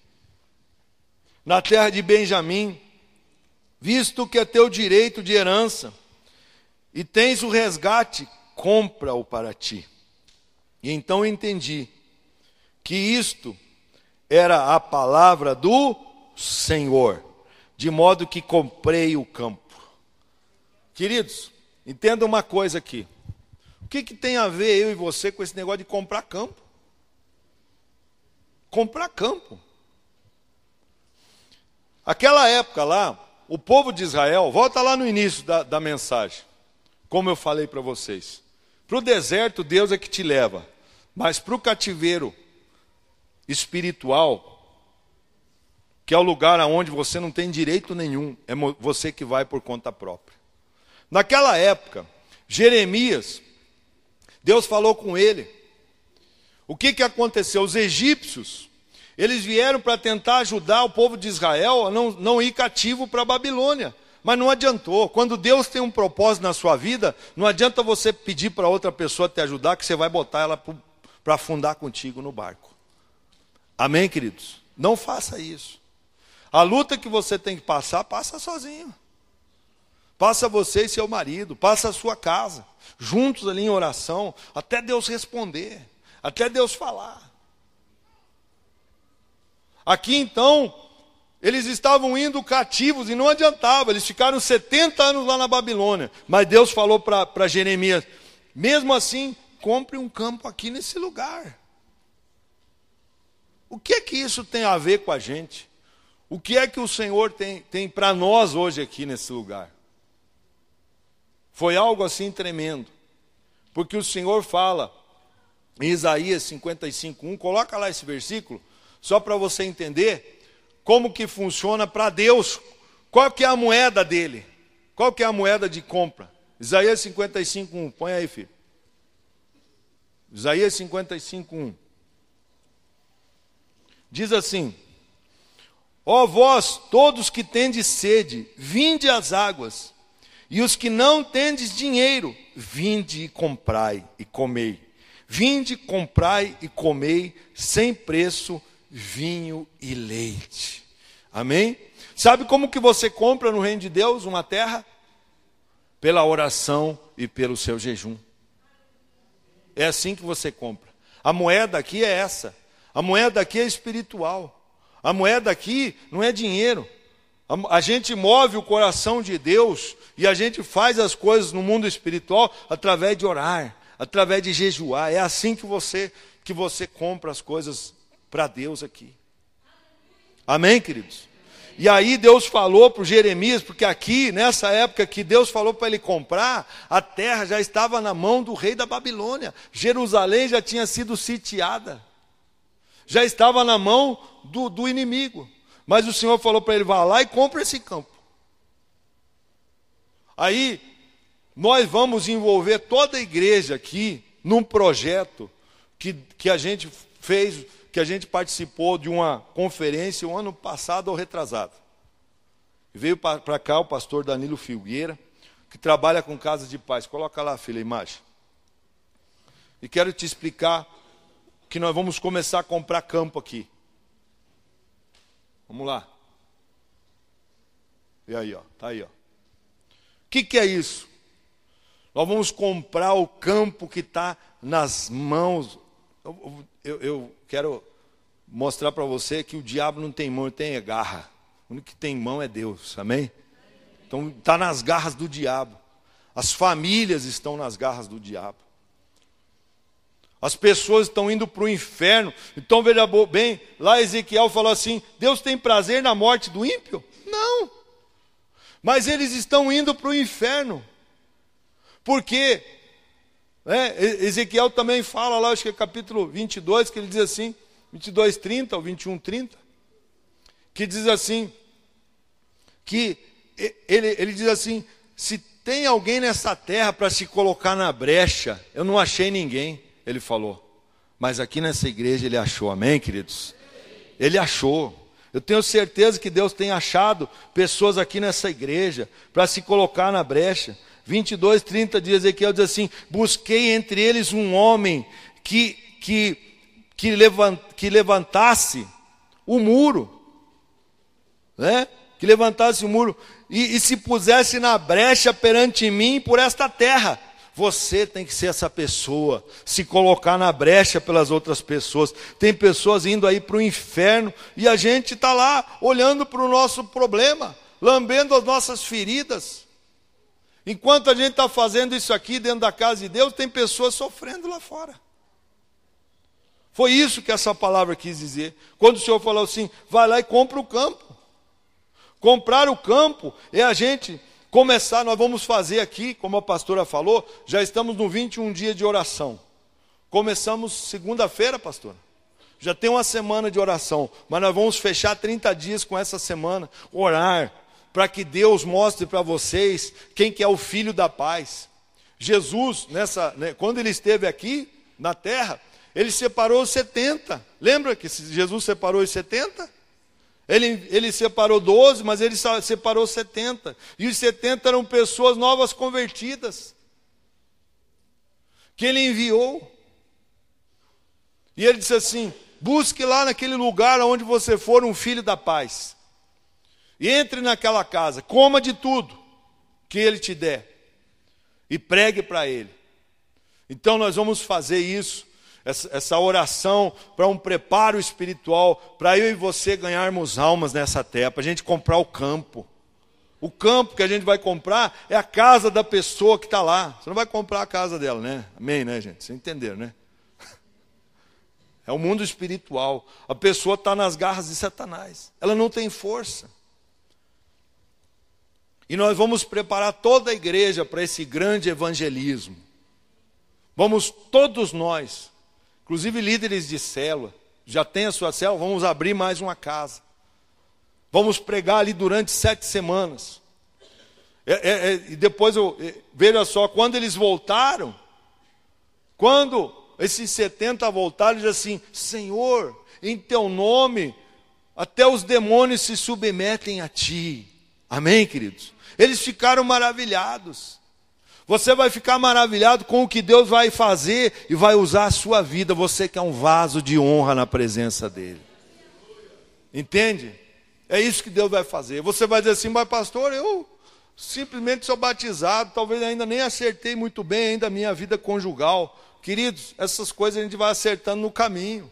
S1: na terra de Benjamim, visto que é teu direito de herança, e tens o resgate, compra-o para ti. E então entendi que isto era a palavra do Senhor, de modo que comprei o campo. Queridos, entenda uma coisa aqui. O que tem a ver eu e você com esse negócio de comprar campo? Comprar campo. Aquela época lá, o povo de Israel, volta lá no início da mensagem, como eu falei para vocês. Para o deserto, Deus é que te leva, mas para o cativeiro espiritual, que é o lugar onde você não tem direito nenhum, é você que vai por conta própria. Naquela época, Jeremias, Deus falou com ele. O que aconteceu? Os egípcios, eles vieram para tentar ajudar o povo de Israel a não ir cativo para a Babilônia. Mas não adiantou. Quando Deus tem um propósito na sua vida, não adianta você pedir para outra pessoa te ajudar, que você vai botar ela para afundar contigo no barco. Amém, queridos? Não faça isso. A luta que você tem que passar, passa sozinho. Passa você e seu marido, passa a sua casa, juntos ali em oração, até Deus responder, até Deus falar. Aqui então, eles estavam indo cativos e não adiantava, eles ficaram 70 anos lá na Babilônia. Mas Deus falou para Jeremias, mesmo assim, compre um campo aqui nesse lugar. O que é que isso tem a ver com a gente? O que é que o Senhor tem para nós hoje aqui nesse lugar? Foi algo assim tremendo. Porque o Senhor fala em Isaías 55:1, coloca lá esse versículo, só para você entender como que funciona para Deus. Qual que é a moeda dele? Qual que é a moeda de compra? Isaías 55:1, põe aí, filho. Isaías 55:1. Diz assim: ó vós, todos que tendes sede, vinde às águas, e os que não tendes dinheiro, vinde e comprai e comei. Vinde, comprai e comei, sem preço, vinho e leite. Amém? Sabe como que você compra no reino de Deus uma terra? Pela oração e pelo seu jejum. É assim que você compra. A moeda aqui é essa. A moeda aqui é espiritual. A moeda aqui não é dinheiro. A gente move o coração de Deus e a gente faz as coisas no mundo espiritual através de orar, através de jejuar. É assim que você compra as coisas para Deus aqui. Amém, queridos? E aí Deus falou para o Jeremias, porque aqui, nessa época que Deus falou para ele comprar, a terra já estava na mão do rei da Babilônia. Jerusalém já tinha sido sitiada. Já estava na mão do inimigo. Mas o Senhor falou para ele, vá lá e compre esse campo. Aí, nós vamos envolver toda a igreja aqui num projeto que a gente fez, que a gente participou de uma conferência o ano passado ou retrasado. Veio para cá o pastor Danilo Filgueira, que trabalha com casas de paz. Coloca lá, filha, a imagem. E quero te explicar que nós vamos começar a comprar campo aqui. Vamos lá. E aí, ó, tá aí, ó. O que é isso? Nós vamos comprar o campo que está nas mãos. Eu quero mostrar para você que o diabo não tem mão, ele tem garra. O único que tem mão é Deus, amém? Então está nas garras do diabo. As famílias estão nas garras do diabo. As pessoas estão indo para o inferno. Então veja bem, lá Ezequiel falou assim, Deus tem prazer na morte do ímpio? Não. Mas eles estão indo para o inferno. Por quê? Ezequiel também fala lá, acho que é capítulo 22, que ele diz assim, 22:30 ou 21:30, que diz assim, que ele diz assim, se tem alguém nessa terra para se colocar na brecha, eu não achei ninguém, ele falou. Mas aqui nessa igreja ele achou, amém, queridos? Ele achou. Eu tenho certeza que Deus tem achado pessoas aqui nessa igreja para se colocar na brecha. 22:30 de Ezequiel diz assim, busquei entre eles um homem que levantasse o muro, né? Que levantasse o muro e se pusesse na brecha perante mim por esta terra. Você tem que ser essa pessoa, se colocar na brecha pelas outras pessoas. Tem pessoas indo aí para o inferno e a gente está lá olhando para o nosso problema, lambendo as nossas feridas. Enquanto a gente está fazendo isso aqui dentro da casa de Deus, tem pessoas sofrendo lá fora. Foi isso que essa palavra quis dizer. Quando o Senhor falou assim, vai lá e compra o campo. Comprar o campo é a gente começar, nós vamos fazer aqui, como a pastora falou, já estamos no 21 dias de oração. Começamos segunda-feira, pastora. Já tem uma semana de oração, mas nós vamos fechar 30 dias com essa semana, orar, para que Deus mostre para vocês quem que é o Filho da Paz. Jesus, quando ele esteve aqui na terra, ele separou os 70. Lembra que Jesus separou os 70? Ele separou 12, mas ele separou 70. E os 70 eram pessoas novas convertidas, que ele enviou. E ele disse assim: busque lá naquele lugar onde você for um filho da paz. E entre naquela casa, coma de tudo que ele te der. E pregue para ele. Então nós vamos fazer isso, essa oração para um preparo espiritual, para eu e você ganharmos almas nessa terra, para a gente comprar o campo. O campo que a gente vai comprar é a casa da pessoa que está lá. Você não vai comprar a casa dela, né? Amém, né, gente? Vocês entenderam, né? É o mundo espiritual. A pessoa está nas garras de Satanás. Ela não tem força. E nós vamos preparar toda a igreja para esse grande evangelismo. Vamos todos nós, inclusive líderes de célula, já tem a sua célula, vamos abrir mais uma casa. Vamos pregar ali durante 7 semanas. E depois, veja só, quando eles voltaram, quando esses 70 voltaram, eles disseram assim: Senhor, em teu nome, até os demônios se submetem a ti. Amém, queridos? Eles ficaram maravilhados. Você vai ficar maravilhado com o que Deus vai fazer e vai usar a sua vida. Você que é um vaso de honra na presença dEle. Entende? É isso que Deus vai fazer. Você vai dizer assim: mas pastor, eu simplesmente sou batizado, talvez ainda nem acertei muito bem ainda a minha vida conjugal. Queridos, essas coisas a gente vai acertando no caminho.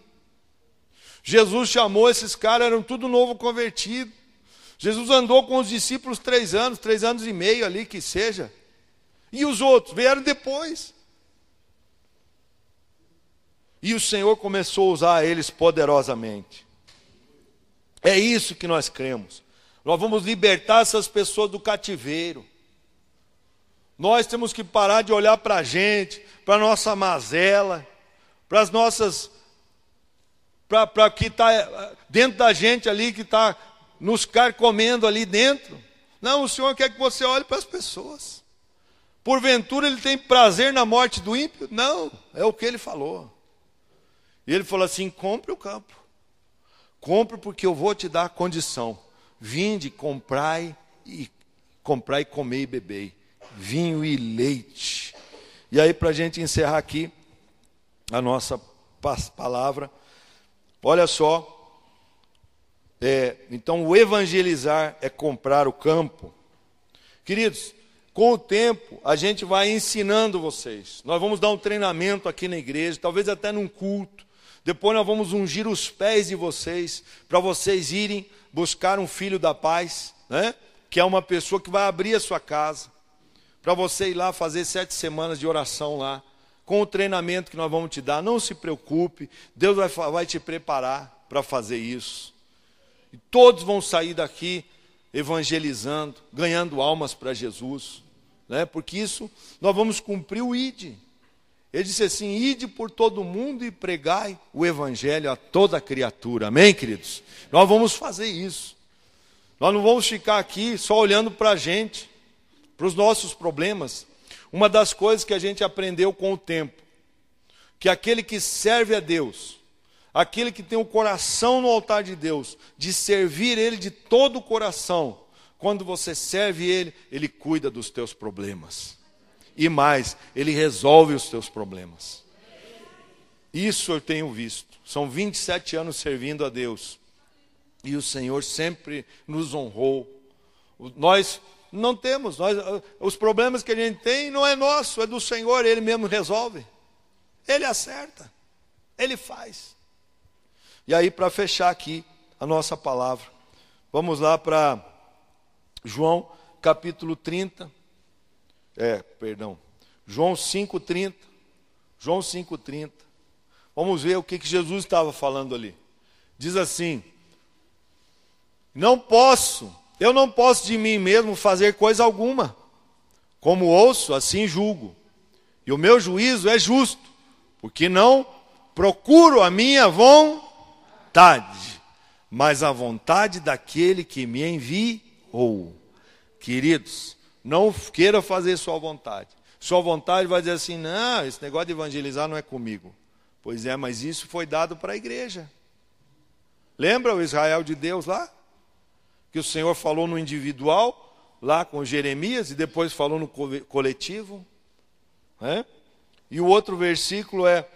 S1: Jesus chamou esses caras, eram tudo novo convertido. Jesus andou com os discípulos 3 anos e meio ali que seja. E os outros vieram depois. E o Senhor começou a usar eles poderosamente. É isso que nós cremos. Nós vamos libertar essas pessoas do cativeiro. Nós temos que parar de olhar para a gente, para a nossa mazela, para as nossas, para o que está dentro da gente ali, que está nos carcomendo ali dentro. Não, o Senhor quer que você olhe para as pessoas. Porventura ele tem prazer na morte do ímpio? Não, é o que ele falou. E ele falou assim: compre o campo. Compre, porque eu vou te dar a condição. Vinde, comprai, comei e bebei. Vinho e leite. E aí, para a gente encerrar aqui a nossa palavra, olha só. Então, o evangelizar é comprar o campo. Queridos, com o tempo, a gente vai ensinando vocês. Nós vamos dar um treinamento aqui na igreja, talvez até num culto. Depois nós vamos ungir os pés de vocês, para vocês irem buscar um filho da paz, né? Que é uma pessoa que vai abrir a sua casa, para você ir lá fazer 7 semanas de oração lá, com o treinamento que nós vamos te dar. Não se preocupe, Deus vai te preparar para fazer isso. E todos vão sair daqui evangelizando, ganhando almas para Jesus, né? Porque isso nós vamos cumprir o ID. Ele disse assim: ide por todo mundo e pregai o evangelho a toda criatura. Amém, queridos? Nós vamos fazer isso. Nós não vamos ficar aqui só olhando para a gente, para os nossos problemas. Uma das coisas que a gente aprendeu com o tempo, que aquele que serve a Deus, aquele que tem o coração no altar de Deus, de servir Ele de todo o coração, quando você serve Ele, Ele cuida dos teus problemas. E mais, Ele resolve os teus problemas. Isso eu tenho visto. São 27 anos servindo a Deus. E o Senhor sempre nos honrou. Nós não temos. Os problemas que a gente tem não é nosso, é do Senhor. Ele mesmo resolve. Ele acerta. Ele faz. E aí, para fechar aqui a nossa palavra, vamos lá para João capítulo 30. João 5,30. João 5,30. Vamos ver o que Jesus estava falando ali. Diz assim: não posso Eu não posso de mim mesmo fazer coisa alguma. Como ouço, assim julgo. E o meu juízo é justo, porque não procuro a minha vontade, mas a vontade daquele que me enviou. Queridos, não queira fazer sua vontade. Sua vontade vai dizer assim, não, esse negócio de evangelizar não é comigo. Pois é, mas isso foi dado para a igreja. Lembra o Israel de Deus lá? Que o Senhor falou no individual, lá com Jeremias, e depois falou no coletivo. E o outro versículo é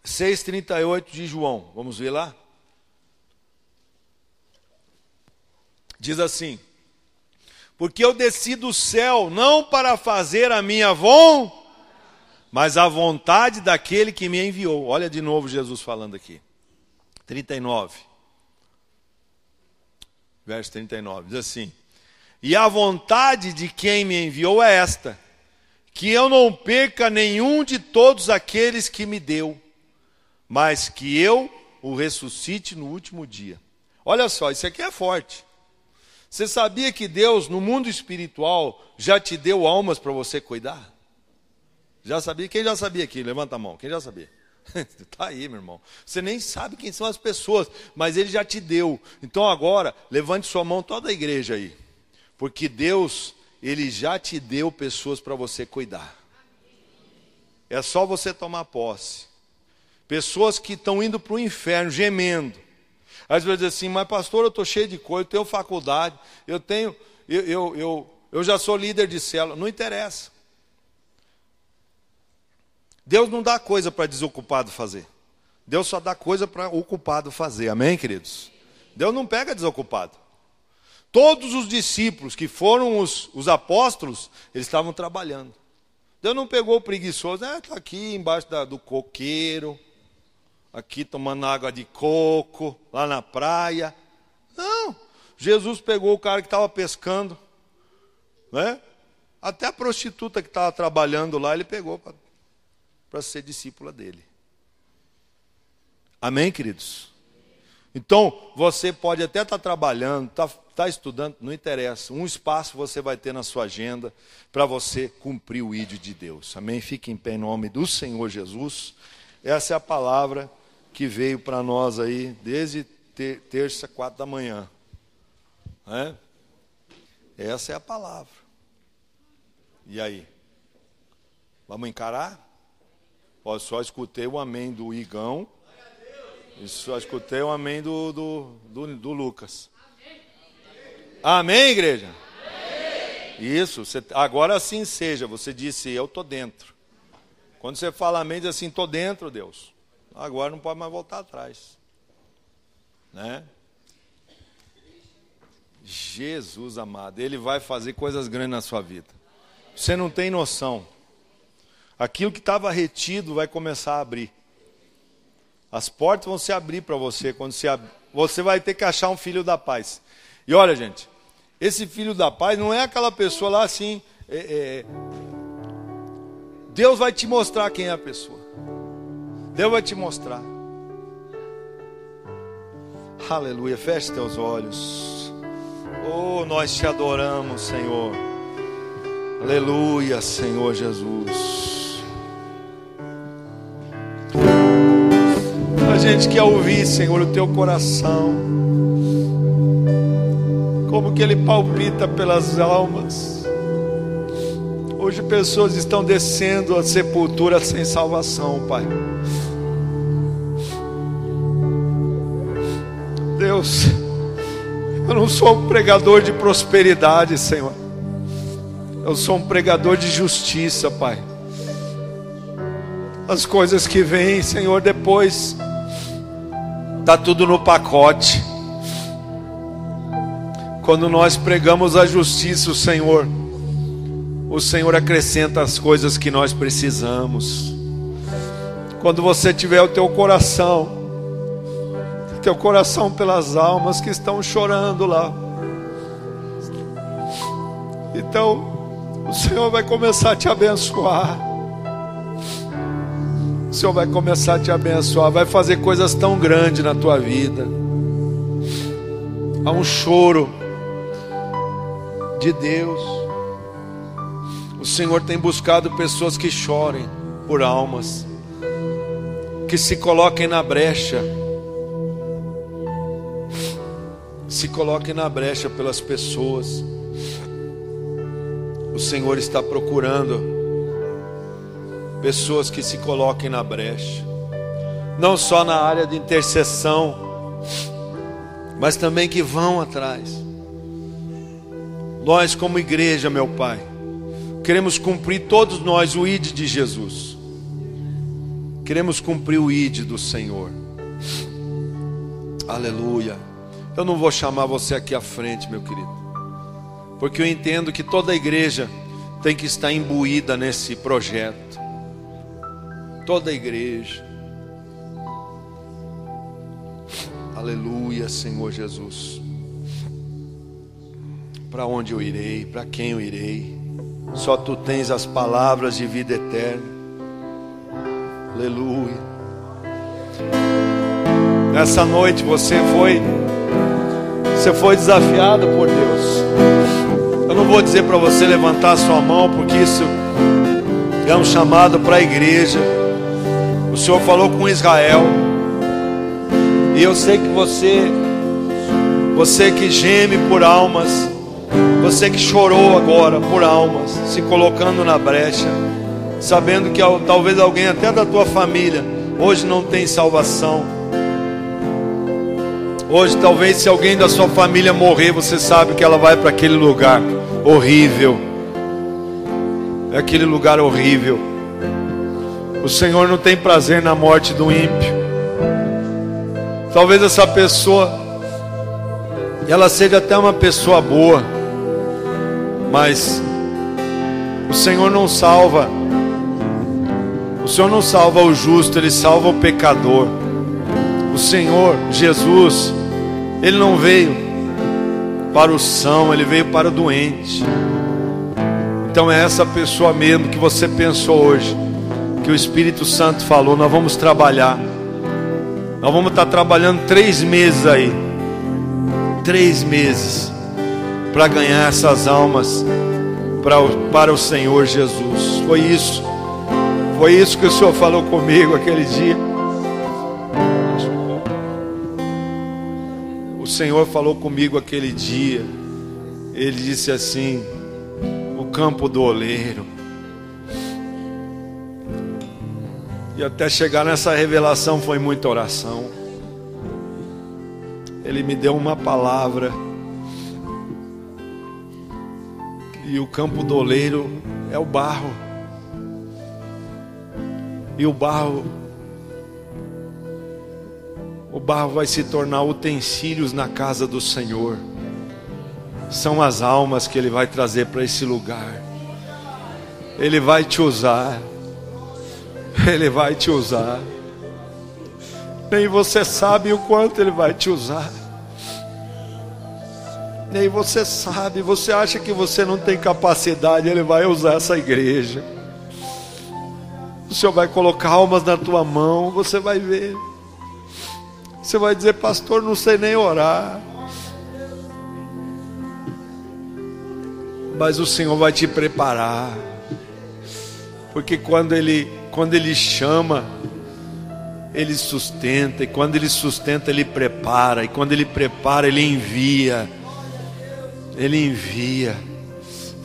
S1: 6,38 de João. Vamos ver lá? Diz assim: porque eu desci do céu não para fazer a minha vontade, mas a vontade daquele que me enviou. Olha de novo Jesus falando aqui. 39. Verso 39. Diz assim: e a vontade de quem me enviou é esta, que eu não perca nenhum de todos aqueles que me deu, mas que eu o ressuscite no último dia. Olha só, isso aqui é forte. Você sabia que Deus, no mundo espiritual, já te deu almas para você cuidar? Já sabia? Quem já sabia aqui? Levanta a mão. Quem já sabia? Está aí, meu irmão. Você nem sabe quem são as pessoas, mas Ele já te deu. Então agora, levante sua mão toda a igreja aí. Porque Deus, Ele já te deu pessoas para você cuidar. É só você tomar posse. Pessoas que estão indo para o inferno, gemendo. Às vezes assim, mas pastor, eu estou cheio de coisa, eu tenho faculdade, eu já sou líder de célula. Não interessa. Deus não dá coisa para desocupado fazer. Deus só dá coisa para ocupado fazer. Amém, queridos? Deus não pega desocupado. Todos os discípulos que foram os apóstolos, eles estavam trabalhando. Deus não pegou o preguiçoso, está aqui embaixo do coqueiro, aqui tomando água de coco, lá na praia. Não, Jesus pegou o cara que estava pescando, né? Até a prostituta que estava trabalhando lá, ele pegou para ser discípula dele. Amém, queridos? Então, você pode até estar trabalhando, está estudando, não interessa. Um espaço você vai ter na sua agenda para você cumprir o ídio de Deus. Amém? Fique em pé em nome do Senhor Jesus. Essa é a palavra que veio para nós aí desde terça, 4 da manhã. Essa é a palavra. E aí? Vamos encarar? Ó, só escutei o amém do Igão. E só escutei o amém do Lucas. Amém, igreja? Amém. Isso, agora assim seja. Você disse, eu estou dentro. Quando você fala amém, diz assim, estou dentro, Deus. Agora não pode mais voltar atrás. Né? Jesus amado, Ele vai fazer coisas grandes na sua vida. Você não tem noção. Aquilo que estava retido vai começar a abrir. As portas vão se abrir para você. Quando você vai ter que achar um filho da paz. E olha, gente, esse filho da paz não é aquela pessoa lá assim. Deus vai te mostrar quem é a pessoa. Deus vai te mostrar. Aleluia. Feche teus olhos. Oh, nós te adoramos, Senhor. Aleluia, Senhor Jesus. A gente quer ouvir, Senhor, o teu coração. Como que ele palpita pelas almas. Hoje pessoas estão descendo a sepultura sem salvação, Pai. Deus, eu não sou um pregador de prosperidade, Senhor. Eu sou um pregador de justiça, Pai. As coisas que vêm, Senhor, depois está tudo no pacote. Quando nós pregamos a justiça, o Senhor acrescenta as coisas que nós precisamos. Quando você tiver o teu coração pelas almas que estão chorando lá, então o Senhor vai começar a te abençoar. O Senhor vai começar a te abençoar, vai fazer coisas tão grandes na tua vida. Há um choro de Deus. O Senhor tem buscado pessoas que chorem por almas, que se coloquem na brecha, se coloquem na brecha pelas pessoas. O Senhor está procurando pessoas que se coloquem na brecha, não só na área de intercessão, mas também que vão atrás. Nós como igreja, meu Pai, queremos cumprir todos nós o ID de Jesus. Queremos cumprir o ID do Senhor. Aleluia. Eu não vou chamar você aqui à frente, meu querido, porque eu entendo que toda a igreja tem que estar imbuída nesse projeto. Toda a igreja. Aleluia, Senhor Jesus. Para onde eu irei? Para quem eu irei? Só Tu tens as palavras de vida eterna. Aleluia. Nessa noite você foi desafiado por Deus. Eu não vou dizer para você levantar a sua mão, porque isso é um chamado para a igreja. O Senhor falou com Israel. E eu sei que você que geme por almas, você que chorou agora por almas, se colocando na brecha, sabendo que talvez alguém até da tua família hoje não tem salvação. Hoje talvez, se alguém da sua família morrer, você sabe que ela vai para aquele lugar horrível. É aquele lugar horrível. O Senhor não tem prazer na morte do ímpio. Talvez essa pessoa, ela seja até uma pessoa boa, mas o Senhor não salva. O Senhor não salva o justo, Ele salva o pecador. O Senhor Jesus, Ele não veio para o são, Ele veio para o doente. Então é essa pessoa mesmo que você pensou hoje, que o Espírito Santo falou: nós vamos trabalhar. Nós vamos estar trabalhando 3 meses aí, 3 meses, para ganhar essas almas para o Senhor Jesus. Foi isso que o Senhor falou comigo aquele dia. O Senhor falou comigo aquele dia. Ele disse assim: o campo do oleiro. E até chegar nessa revelação foi muita oração. Ele me deu uma palavra. E o campo do oleiro é o barro. E o barro vai se tornar utensílios na casa do Senhor. São as almas que Ele vai trazer para esse lugar. Ele vai te usar. Ele vai te usar. Nem você sabe o quanto Ele vai te usar. Nem você sabe. Você acha que você não tem capacidade. Ele vai usar essa igreja. O Senhor vai colocar almas na tua mão. Você vai ver. Você vai dizer: pastor, não sei nem orar. Mas o Senhor vai te preparar. Porque quando Ele chama, Ele sustenta. E quando Ele sustenta, Ele prepara. E quando Ele prepara, Ele envia. Ele envia.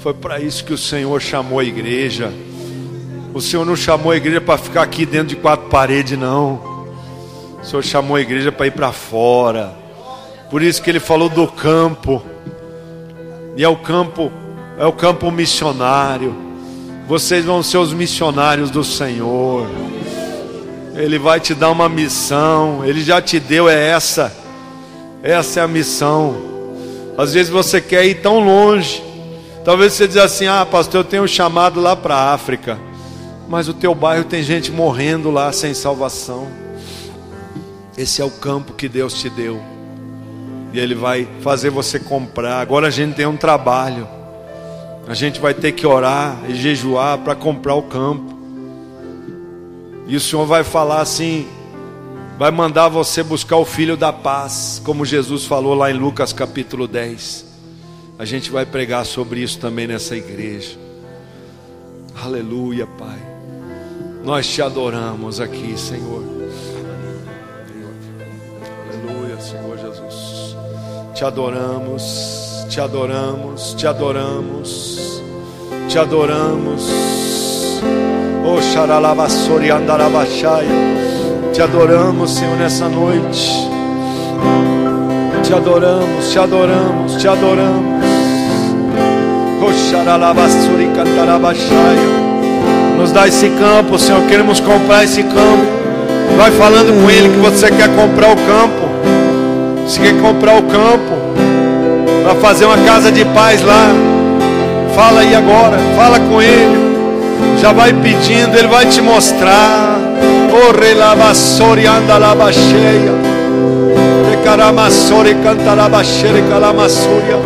S1: Foi para isso que o Senhor chamou a igreja. O Senhor não chamou a igreja para ficar aqui dentro de 4 paredes, não. O Senhor chamou a igreja para ir para fora. Por isso que Ele falou do campo. E é o campo missionário. Vocês vão ser os missionários do Senhor. Ele vai te dar uma missão. Ele já te deu, essa é a missão. Às vezes você quer ir tão longe. Talvez você diz assim: ah, pastor, eu tenho um chamado lá para a África. Mas o teu bairro tem gente morrendo lá sem salvação. Esse é o campo que Deus te deu. E Ele vai fazer você comprar. Agora a gente tem um trabalho. A gente vai ter que orar e jejuar para comprar o campo. E o Senhor vai falar assim: vai mandar você buscar o filho da paz, como Jesus falou lá em Lucas capítulo 10. A gente vai pregar sobre isso também nessa igreja. Aleluia, Pai. Nós te adoramos aqui, Senhor. Aleluia, Senhor Jesus. Te adoramos, te adoramos, te adoramos, te adoramos. Oh, xaralabassori andarabaxaia. Te adoramos, Senhor, nessa noite. Te adoramos, te adoramos, te adoramos. Oh, xaralabassori cantarabaxaia. Nos dá esse campo, Senhor. Queremos comprar esse campo. Vai falando com Ele que você quer comprar o campo. Você quer comprar o campo para fazer uma casa de paz lá. Fala aí agora. Fala com Ele. Já vai pedindo. Ele vai te mostrar. Oh, relavassori andalabaxeia. Recaramassori cantalabaxeia. Calamassúria.